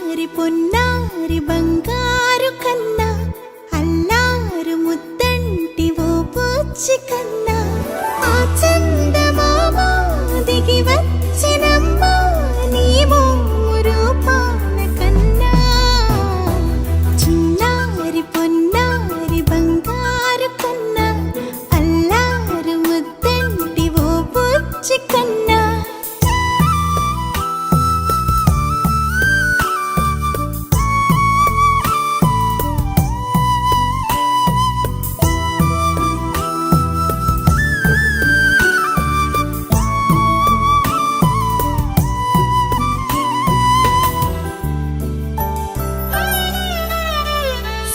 చిన్నారి పొన్నారి బంగారు కన్నా అల్లారు ముద్దంటి ఓ పూచి కన్నా ఆ చందమామ దిగి వచ్చినమ్మా నీ రూపాల కన్నా చిన్నారి పొన్నారి బంగారు కన్నా అల్లారు ముద్దంటి ఓ పూచి కన్నా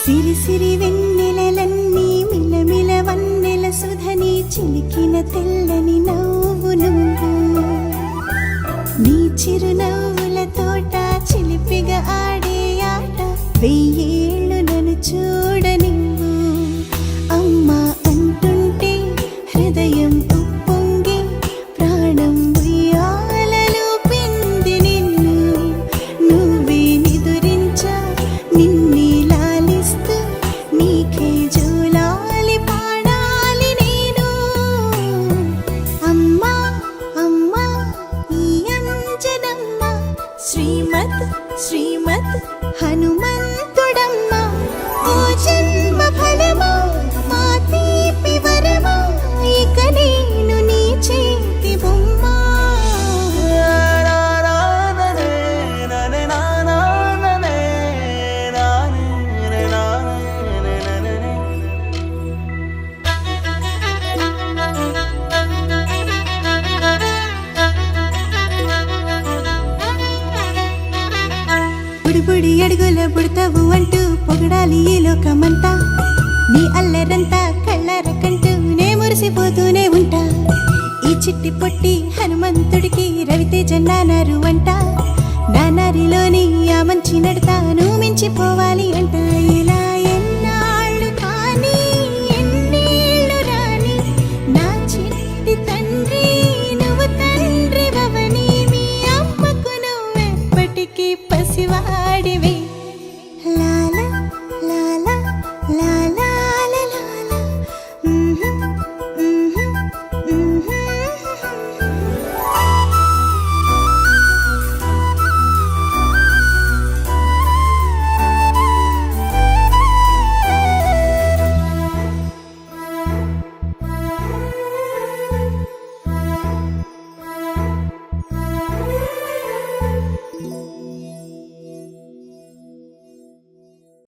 సిరి సిరి వెన్నెలలన్నీ మిలమిల వన్నెల సుధని చిలికిన తెల్లని నవ్వు నువ్వు నీ చిరునవ్వుల తోట చిలిపిగా ఆడే ఆట వెయ్యేళ్ళు నన్ను చూడ నువ్వు అమ్మా అంటుంటే హృదయం ఉప్పొంగి ప్రాణం ఉయ్యాలలో పిండి నిన్ను నువ్వే నిదురించా నిన్నే నీకే జోలాలి పాడాలి నేను అమ్మా అమ్మా ఈ అంజనమ్మ శ్రీమత్ శ్రీమత్ హనుమంతుడమ్మ ఓ జన్మ ఫలమా మా తీపి వరమా ఇక నేను నీ చేతి బొమ్మ బుడి అడుగుల బుడతావు అంటూ పొగడాలి ఈ లోకమంతా నీ అల్లరంతా కళ్ళరకంటూ నే మురిసిపోతూనే ఉంటా ఈ చిట్టి పొట్టి హనుమంతుడికి రవితేజ నానారు అంట నానారిలోని ఆ మంచి నడతాను మించిపోవాలి అంట ఇలా ఎన్నాళ్ళు కానీ ఎన్నేళ్ళు రాని నా చిట్టి తండ్రి నువ్వు తండ్రి భవని మీ అమ్మకు నువ్వెప్పటికీ పసివాడివి లా